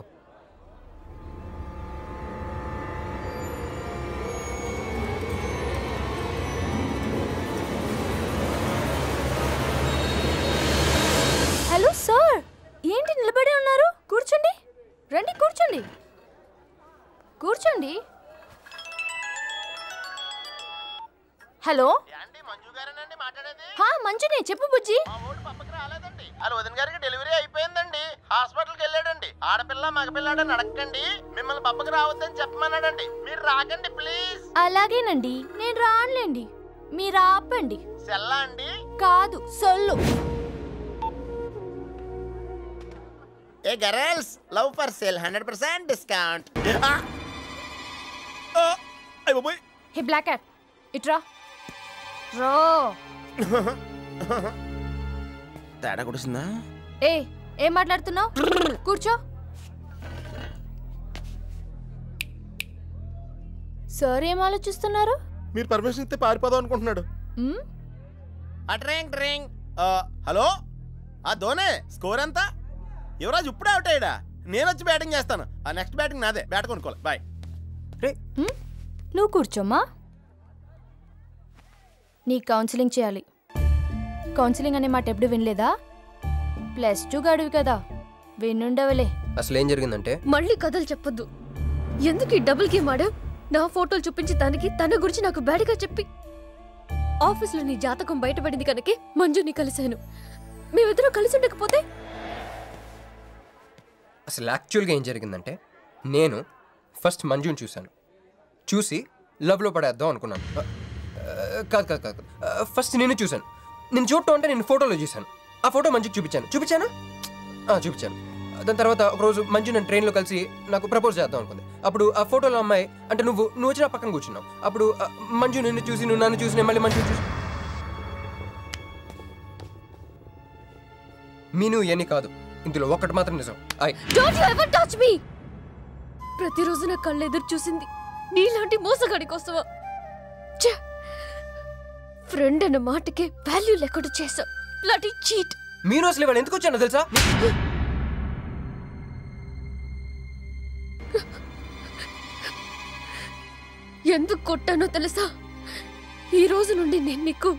హలో సార్, ఏంటి నిలబడి ఉన్నారు? కూర్చోండి, రండి కూర్చోండి. కూర్చోండి. హలో, మంజునే, చెప్పు బుజ్జి. అలా వదిన గారికి డెలివరీ అయిపోయిందండి, హాస్పిటల్కి వెళ్ళాడండి. ఆడపిల్ల మగపిల్లాడని అడగండి, మిమ్మల్ని పప్పకి రావద్దని చెప్పమన్నాడండి. మీరు రాకండి ప్లీజ్. అలాగేనండి, నేను రానులేండి, మీరు ఆపండి. సెల్లా అండి? కాదు, సొల్లు. Hey girls, love for sale 100% discount. Hey black cat, ఇట్రా. రో తేడా కొడుతుందా? ఏం మాట్లాడుతున్నావు? కూర్చో. సార్ ఏం ఆలోచిస్తున్నారు? మీరు పర్మిషన్ ఇస్తే పారిపోదాం అనుకుంటున్నాడు. హలో, ఆ ధోనే స్కోర్ ఎంత? యువరాజ్ ఇప్పుడే అవుట్ అయ్యాడా? నేను వచ్చి బ్యాటింగ్ చేస్తాను. ఆ నెక్స్ట్ బ్యాటింగ్ నాదే. బ్యాట్ కొనుక్కోవాలి. బాయ్. నువ్వు కూర్చోమ్మా. నీ కౌన్సిలింగ్ చేయాలి. కౌన్సిలింగ్ అనే మాట ఎప్పుడు వినలేదా? +2 గడువు కదా, వినుండవలే. అసలు ఏం జరిగిందంటే, మళ్ళీ కథలు చెప్పొద్దు. ఎందుకు ఈ డబుల్ గేమ్ ఆడా? నా ఫోటోలు చూపించి దానికి తన గురించి నాకు బ్యాడ్గా చెప్పి ఆఫీస్లో నీ జాతకం బయటపడింది కనుకే మంజుని కలిశాను. మేమిద్దరం కలిసి ఉండకపోతే? అసలు యాక్చువల్గా ఏం జరిగిందంటే, నేను ఫస్ట్ మంజుని చూశాను. చూసి లవ్లో పడేద్దాం అనుకున్నాను. కాదు, ఫస్ట్ నేను చూశాను. నేను చూడటం అంటే నేను ఫోటోలో చూశాను. ఆ ఫోటో మంజుకి చూపించాను. దాని తర్వాత ఒకరోజు మంజు నేను ట్రైన్లో కలిసి నాకు ప్రపోజ్ చేద్దాం అనుకుంది. అప్పుడు ఆ ఫోటోలో అమ్మాయి అంటే నువ్వు వచ్చి నా పక్కన కూర్చున్నావు. అప్పుడు మంజు నిన్ను చూసి, నువ్వు నన్ను చూసి, మళ్ళీ మంజు చూసి. మీను ఇవన్నీ కాదు, ఇందులో ఒక్కటి మాత్రం నిజం. Don't ever touch me. ప్రతిరోజు నా కళ్ళు ఎదురు చూసింది నీలాంటి మోసగాడి కోసమా? ఫ్రెండ్ అన్న మాటకి వాల్యూ లేకుండా చేసా. లాంటి చీట్. మీరు అసలు ఇవాళ ఎందుకు వచ్చానో తెలుసా? ఎందుకు కొట్టానో తెలుసా? ఈ రోజు నుండి నేను నీకు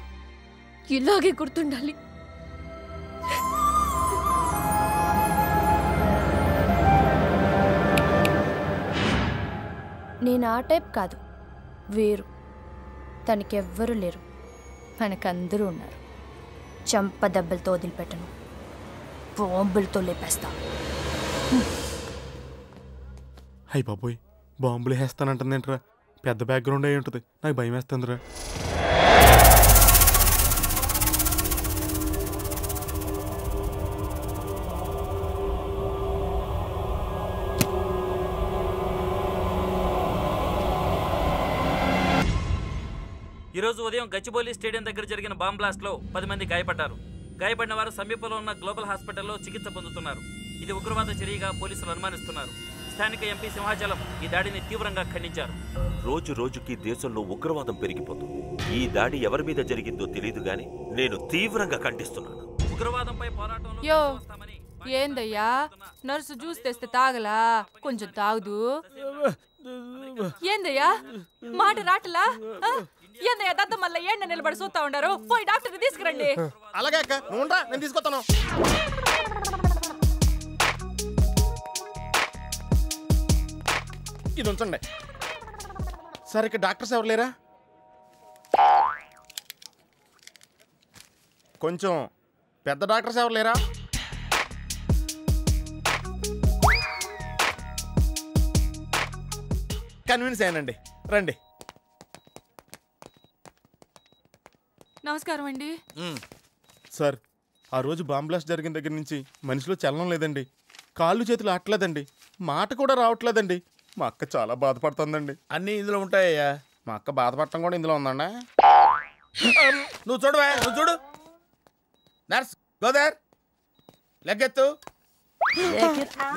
ఇలాగే గుర్తుండాలి. నేను ఆ టైప్ కాదు, వేరు. తనకెవ్వరూ లేరు, మనకందరూ ఉన్నారు. చంప దెబ్బలతో వదిలిపెట్టను, బాంబులతో లేపేస్తా. అయ్యి బాబోయ్, బాంబులు వేస్తానంటుందేంట్రా? పెద్ద బ్యాక్గ్రౌండ్ అయి ఉంటుంది, నాకు భయం వేస్తుందిరా. ఈరోజు ఉదయం గచ్చిబౌలి స్టేడియం దగ్గర జరిగిన బాంబ్ బ్లాస్ట్ లో 10 మంది గాయపడ్డారు. గాయపడిన వారు సమీపంలో ఉన్న గ్లోబల్ హాస్పిటల్లో చికిత్స పొందుతున్నారు. ఇది ఉగ్రవాద చర్యగా పోలీసులు అనుమానిస్తున్నారు. స్థానిక ఎంపీ సింహాచలం ఈ దాడిని తీవ్రంగా ఖండించారు. రోజు రోజుకి దేశంలో ఉగ్రవాదం పెరిగిపోతుంది. ఈ దాడి ఎవరి మీద జరిగిందో తెలియదు గాని నేను తీవ్రంగా ఖండిస్తున్నాను. ఉగ్రవాదంపై పోరాటంలో యో ఏందయ్యా, నర్సు జ్యూస్ తెస్తే తాగలా? కొంచెం తాగుదు. ఏందయ్యా మాట రాటలా? ఏందయ్యా దద్ద మళ్ళీ ఏండ నిలబడి చూస్తా ఉండారు? పోయి డాక్టర్ తీసుకురండి. అలాగే అక్క, నువ్వు ఉండరా, నేను తీసుకొస్తాను. ఇది ఉంచండి. సరే, ఇక్కడ డాక్టర్స్ ఎవరు లేరా? కొంచెం పెద్ద డాక్టర్స్ ఎవరు లేరా? కన్విన్స్ అయ్యానండి, రండి. నమస్కారం అండి. సార్, ఆ రోజు బాంబ్ బ్లాస్ట్ జరిగిన దగ్గర నుంచి మనిషిలో చలనం లేదండి, కాళ్ళు చేతులు ఆటలేదండి, మాట కూడా రావట్లేదండి. మా అక్క చాలా బాధపడుతుందండి. అన్నీ ఇందులో ఉంటాయ్యా. మా అక్క బాధపడటం కూడా ఇందులో ఉందండి. నువ్వు చూడవా, నువ్వు చూడు. నర్స్ గోదర్, లెగ్గెత్తు.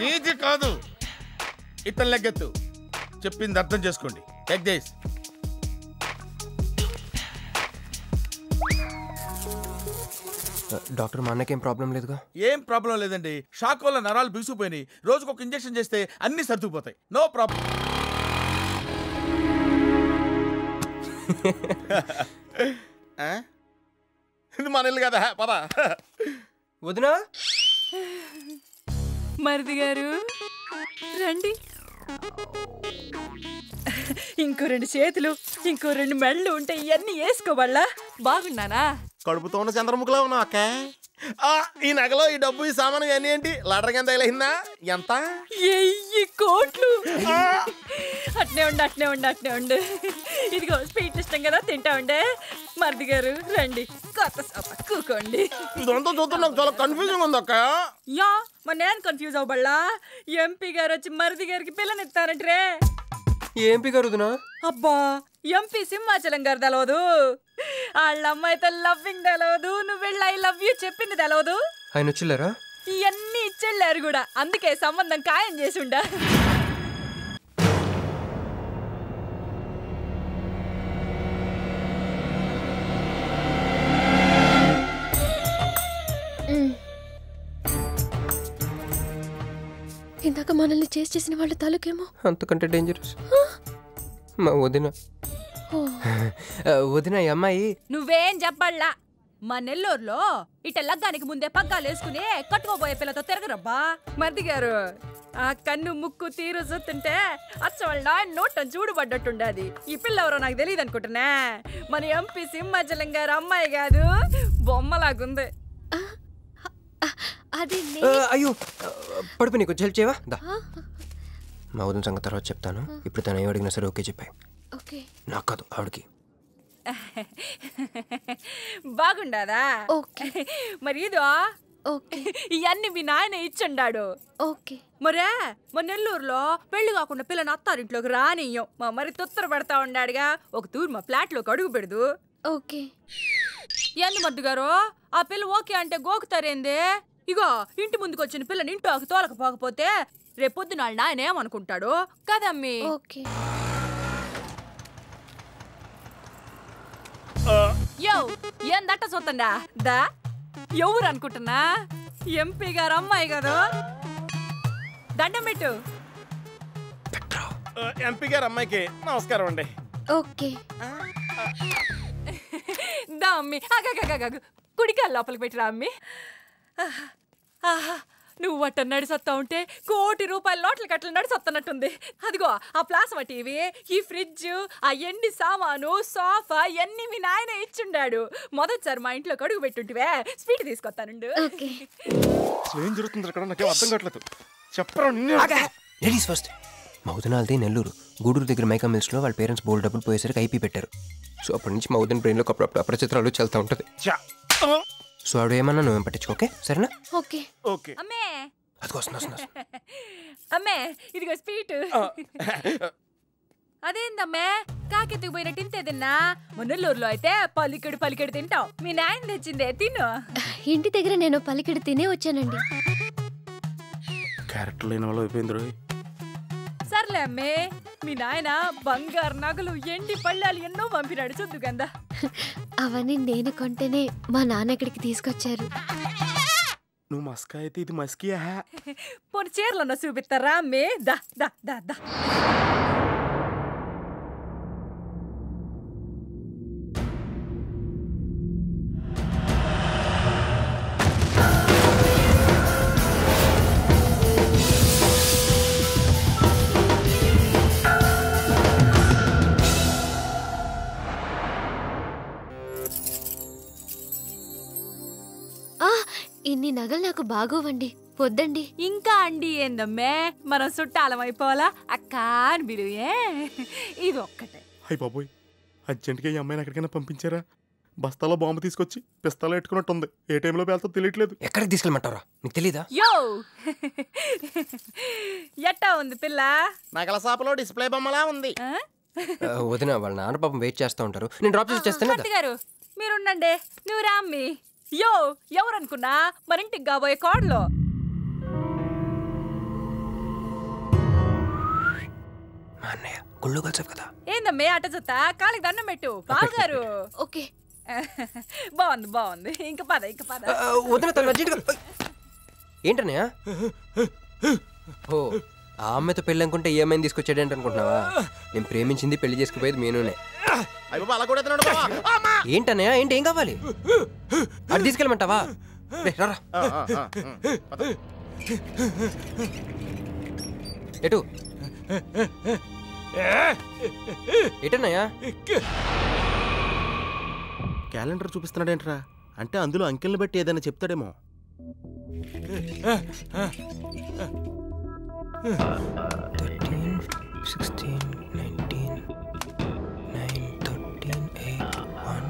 నీది కాదు, ఇతను లెగ్గెత్తు. చెప్పింది అర్థం చేసుకోండి. Take this. డాక్టర్, మా అన్నకేం ప్రాబ్లం లేదుగా? ఏం ప్రాబ్లం లేదండి. షాక్ వల్ల నరాలు బిగుసిపోయినాయి. రోజుకు ఒక ఇంజెక్షన్ చేస్తే అన్ని సర్దుకుపోతాయి. No problem. ఇది మన ఇల్లు కదా, పద. వదినా, మరిది గారు రండి. ఇంకో 2 చేతులు, ఇంకో 2 మెళ్ళు ఉంటే ఇవన్నీ వేసుకోవాలా? బాగున్నానా? కడుపుతో ఉన్న చంద్రముఖిలో ఉన్నావు అక్క. ఈ నగలో ఈ డబ్బు ఈ సామాను ఇవన్నీ ఏంటి? లడర్ కింద తగిలిందా? ఎంత? 1000 కోట్లు. అట్నే ఉండు, అట్నే ఉండు, అట్నే ఉండు. ఇదిగో స్వీట్ ఇష్టం కదా, తింటా ఉండే. మరిది గారు రండి, కొత్త సోఫ కూకోండి. ఇదంతా చూస్తే నాకు చాలా కన్ఫ్యూజింగ్ ఉంది అక్క. యా, మరి నేను కన్ఫ్యూజ్ అవ్వబల్లా. ఎంపీ గారు వచ్చి మరిది గారికి పిల్లనిస్తారంటే. ఎంపీ గారు వదినా? అబ్బా, ఎంపీ సింహాచలం గారు తెలవదు? వాళ్ళ అమ్మాయితో లవ్వింగ్ తెలవదు, నువ్వు వెళ్ళి ఐ లవ్ యూ చెప్పింది తెలవదు. ఆయన వచ్చిల్లారా? ఇవన్నీ ఇచ్చెళ్ళారు కూడా, అందుకే సంబంధం ఖాయం చేసి ఉండా. ఇందాక మనల్ని చేసిన వాళ్ళ తాలూకేమో అంతకంటే డేంజరస్ మా వదిన. వదిన, ఈ అమ్మాయి. నువ్వేం చెప్పాలా? మా నెల్లూరులో ఇట లగ్గానికి ముందే పగ్గాలు వేసుకుని కట్టుకోబోయే పిల్లతో తిరగరబ్బా. మరిది గారు, ఆ కన్ను ముక్కు తీరు చూస్తుంటే అచ్చ వాళ్ళ నాయన నోటం చూడుబడ్డట్టుండది. ఈ పిల్ల ఎవరో నాకు తెలియదు అనుకుంటున్నా. మన ఎంపీ సింహాచలం గారు అమ్మాయి కాదు, బొమ్మలాగుంది. అయ్యో, పడుపు, నీకు హెల్ప్ చేయవా? దా, మా వదిన సంగతి తర్వాత చెప్తాను. ఇప్పుడు తను ఏం అడిగినా సరే ఓకే చెప్పాయి. నాకు కాదు, ఆవిడకి. బాగుండాదా? మరి ఇదో ఇవన్నీ మీ నాయన ఇచ్చుండాడు. మరే మా నెల్లూరులో పెళ్లి కాకుండా పిల్లని అత్తారింట్లోకి రానియ్యం. మా మరి తొత్తర పడతా ఉండాడుగా, ఒక తూరు మా ఫ్లాట్ లోకి అడుగు పెడదు. ఎందు మద్దు గారు, ఆ పిల్ల ఓకే అంటే గోకుతారేందే? ఇగో, ఇంటి ముందుకు వచ్చిన పిల్లని ఇంట్లోకి తోలకపోకపోతే రేపొద్దున నాయన ఏమనుకుంటాడు కదమ్మీ? యో ఏందట్ట చూస్తుండా దా ఎవరు అనుకుంటున్నా ఎంపీ గారు అమ్మాయి కదా దండం పెట్టు. ఎంపీ గారు అమ్మాయికి నమస్కారం అండి. ఓకే దా అమ్మి కుడికాయలు లోపలికి పెట్టిరా అమ్మి. నువ్వు అట్ట నడిసొత్తా ఉంటే ₹1 కోటి నోట్ల కట్టలు నడిసొత్తనట్టుంది. అదిగో ఆ ప్లాస్మా టీవీ, ఈ ఫ్రిడ్జ్, ఆ ఎండి సామాను, సోఫా ఎన్ని మీ నాయన ఇచ్చుండాడు. మొదటిసారి మా ఇంట్లో కడుగు పెట్టుంటివే స్వీట్ తీసుకొస్తానుండు. ఏం జరుగుతుంది అక్కడ నాకేం అర్థం కావట్లేదు. చెప్పరా నిన్నే. Ladies first. మా వదినాలది నెల్లూరు. గూడూరు దగ్గర మైకా మిల్స్లో వాళ్ళ పేరెంట్స్ బోల్డ్ డబ్బులు పోయేసరికి ఐపీ పెట్టారు. సో అప్పటి నుంచి మా వదిన బ్రెయిన్లో అప్పుడప్పుడు అపరిచిత్రాలు చల్తా ఉంటుంది. సో ఆడు ఏమన్నా నువ్వేం పట్టించుకో. ఓకే సరేనా? Okay okay. అమ్మే అది వస్తున్నా. అమ్మే ఇదిగో స్వీట్. అదేందమ్మే కాకెత్తుకు పోయిన తింటే తిన్నా. మున్నెల్లూరులో అయితే పలికెడు తింటావు. మీ నాయన తెచ్చిందే తిను. ఇంటి దగ్గర నేను పలికిడి తినే వచ్చానండి. క్యారెక్టర్ లేని వాళ్ళు అయిపోయింది రోయ్. సర్లే అమ్మే మీ నాయన బంగారు నగలు ఎండి పళ్ళాలు ఎన్నో పంపినాడు చూద్దు గందా. అవన్నీ నేను కొంటేనే మా నాన్న ఇక్కడికి తీసుకొచ్చారు. నువ్వు మస్కా అయితే ఇది మస్కియా? పోనీ చీరలన్నా చూపిస్తారా అమ్మే? దా దా దా దా. ఇన్ని నగలు నాకు బాగోవండి, వద్దండి. ఇంకా అండి ఏందమ్మే మనం చుట్టాలం అయిపోవాలా అక్క అని బిలువే. ఇది ఒక్కటే. అయ్య బాబోయ్, అర్జెంట్గా ఈ అమ్మాయిని ఎక్కడికైనా పంపించారా? బస్తాలో బాంబు తీసుకొచ్చి పిస్తాలో ఎట్టుకున్నట్టుంది. ఏ టైంలో వెళ్తా తెలియట్లేదు. ఎక్కడికి తీసుకెళ్ళమంటారా? నీకు తెలీదా? యో ఎట్టా ఉంది పిల్ల? నగల షాపులో డిస్ప్లే బొమ్మలా ఉంది. వదిన వాళ్ళ నాన్న పాపం వెయిట్ చేస్తూ ఉంటారు. నేను డ్రాప్ చేసి చేస్తాను గారు మీరుండండి. నువ్వు రామ్మి. యో ఎవరనుకున్నా మరింటికి కాబోయే కోడలో. మా అన్నయ్య గుళ్ళు కలిసావు కదా. ఏందమ్మే అట్ట చూస్తా కాళ్ళకి దండం పెట్టు బావగారు. ఓకే బాగుంది. ఇంక పద వదిన తను అర్జెంట్గా. ఏంటన్నయ్య? ఓ ఆ అమ్మాయితో పెళ్ళి అనుకుంటే ఈ అమ్మాయిని తీసుకొచ్చాడేంటి అనుకుంటున్నావా? నేను ప్రేమించింది పెళ్లి చేసుకుపోయేది మీనునే. ఏంటన్నయ్య? ఏంటి ఏం కావాలి? అది తీసుకెళ్ళమంటావా? రారా. ఎటు ఎటన్నయ్యా? క్యాలెండర్ చూపిస్తున్నాడేంట్రా? అంటే అందులో అంకెల్ని బట్టి ఏదైనా చెప్తాడేమో. 13, 16, 19, 9, 13, 8, 1,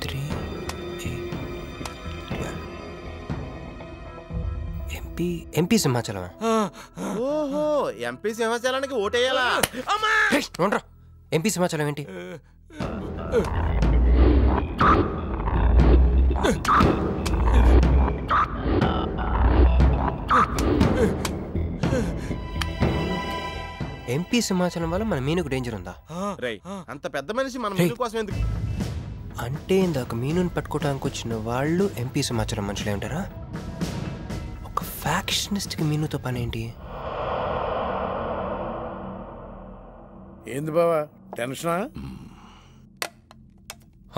3, 8, 12. ఎంపీ సింహాచలం. ఓహో ఎంపీ సింహాచలానికి ఓటేయాలా? ఎంపీ సింహాచలం ఏంటి? ఎంపీ సింహాచలం వల్ల మన మీనుకు డేంజర్ ఉందా? అంత పెద్ద మనిషి మన మీను కోసం ఎందుకు? అంటే ఇందాక మీనుని పట్టుకోవడానికి వచ్చిన వాళ్ళు ఎంపీ సింహాచలం మనుషులే ఉంటారా? ఒక ఫ్యాక్షనిస్ట్కి మీనుతో పని ఏంటి? ఏంది బావా టెన్షనా?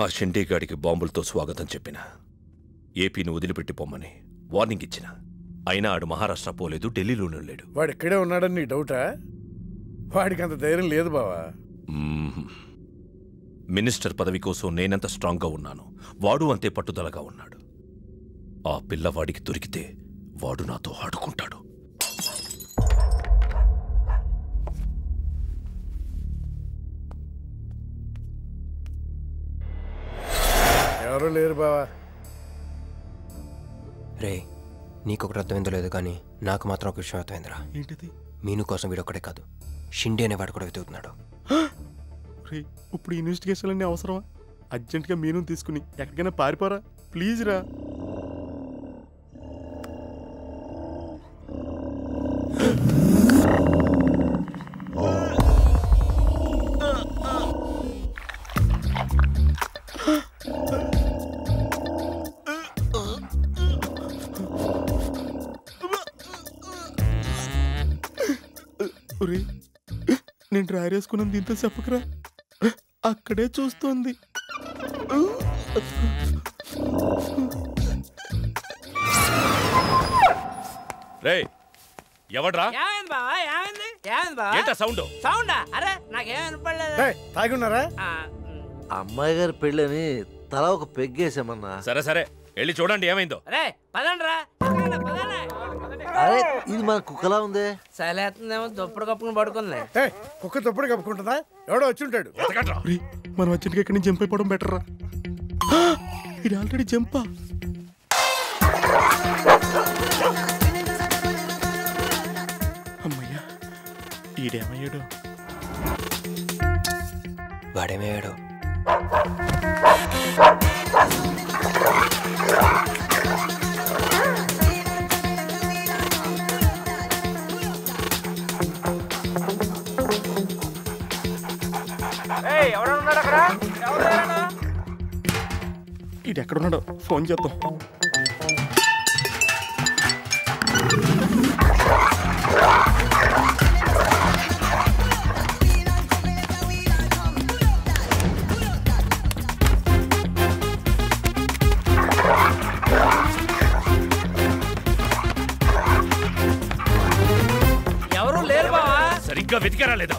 ఆ షిండేగాడికి బాంబులతో స్వాగతం చెప్పిన, ఏపీని వదిలిపెట్టి పొమ్మని వార్నింగ్ ఇచ్చిన. అయినా ఆడు మహారాష్ట్ర పోలేదు, ఢిల్లీలోనూ లేడు. వాడు ఇక్కడే ఉన్నాడని నీ డౌటా? వాడికి అంత ధైర్యం లేదు బావా. మినిస్టర్ పదవి కోసం నేనెంత స్ట్రాంగ్గా ఉన్నాను, వాడు అంతే పట్టుదలగా ఉన్నాడు. ఆ పిల్లవాడికి దొరికితే వాడు నాతో ఆడుకుంటాడు. ఎవరూ లేరు బావా. రే నీకొకటి అర్థమైందో లేదు కానీ నాకు మాత్రం ఒక విషయం అర్థమైందిరా. ఏంటిది? మీను కోసం వీడొక్కడే కాదు, షిండే అనేవాడు కూడా వెతుకుతున్నాడు. ఇప్పుడు ఇన్వెస్టిగేషన్ అన్నీ అవసరమా? అర్జెంట్గా మీను తీసుకుని ఎక్కడికైనా పారిపోరా ప్లీజ్ రా. నేను డ్రైర్ వేసుకున్నాను దీంతో చెప్పకరా, అక్కడే చూస్తోంది. రే ఎవడ్రా? ఏంటా సౌండ్? సౌండా? అరే నాకేం వినపడలేదు. తాగున్నారా? అమ్మాయి గారి పెళ్ళని తల ఒక పెగ్గేసామన్నా. సరే సరే వెళ్ళి చూడండి ఏమైందో. అరే పదండ్రా. అరే ఇది మన కుక్కలా ఉంది. సలేతుందేమో దుప్పుడు కప్పుకుని పడుకుంది. కుక్క దుప్పుడు కప్పుకుంటుందా? ఎవడో వచ్చి ఉంటాడు. మనం వచ్చి ఎక్కడి నుంచి జంప్ అయిపోవడం బెటర్ రా. ఇది ఆల్రెడీ జంపా. అమ్మయ్యా ఈడేమయ్యాడు? వాడేమయ్యాడు? ఇది ఎక్కడున్నాడో ఫోన్ చేద్దాం. ఎవరు లేరు బావా. సరిగ్గా వెతికారా లేదా?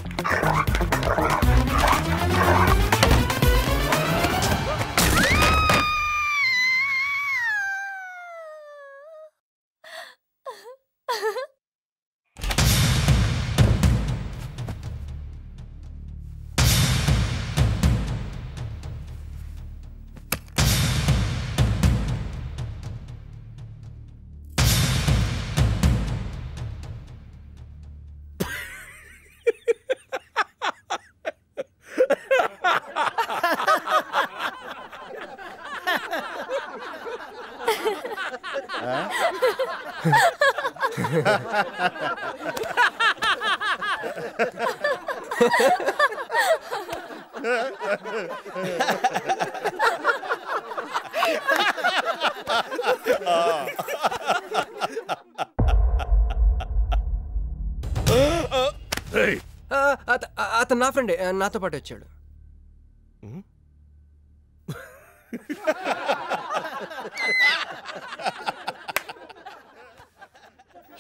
అతను నా ఫ్రెండే, నాతో పాటు వచ్చాడు.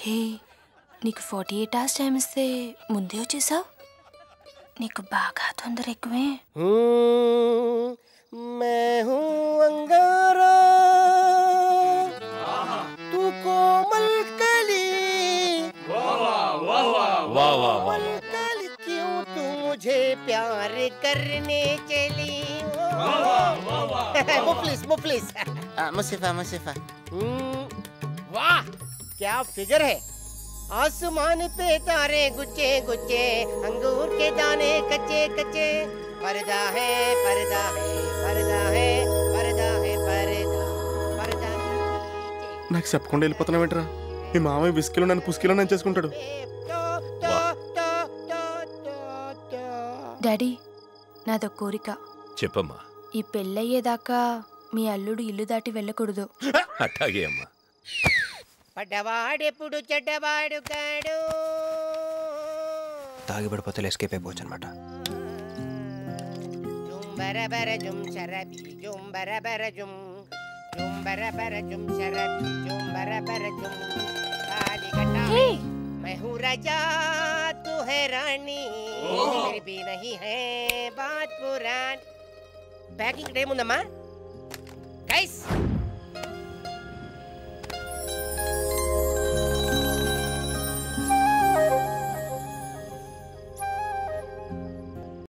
హే, నీకు 48 hours టైం ఇస్తే ముందే వచ్చేసావు. నీకు బాగా తొందర ఎక్కువే. मैं हूँ अंगारा तू कोमल कली कोमल कली क्यों तू मुझे प्यार करने चली मुफलिस मुसीफा वाह क्या फिगर है। आसमान पे तारे गुच्चे गुच्चे अंगूर के दाने कच्चे कच्चे पर्दा है पर्दा है पर्दा है पर्दा है पर्दा पर्दा నాకు చెప్పకుండా వెళ్ళిపోతున్నావేంట్రా? మీ మామయ్య విస్కీలో నన్ను పుస్కీలో నన్ను చేసుకుంటాడు. డాడీ, నాదో కోరిక. చెప్పమ్మా. ఈ పెళ్ళయ్యేదాకా మీ అల్లుడు ఇల్లు దాటి వెళ్ళకూడదు. అట్టాగే అమ్మా. పడ్డవాడెప్పుడు చెడ్డవాడు కాడు. తాగి పడిపోతే ఎస్కేప్ అయిపోవచ్చు అనమాట. బరబర జుమ్ శరబి జుమ్ బరబర జుమ్ జుమ్ బరబర జుమ్ శరబి జుమ్ బరబర జుమ్ కాలి గట్టా मैं हूँ राजा तू है रानी फिर भी नहीं है बात पुरानी. ప్యాకింగ్ టైం ఉందమ్మా గైస్.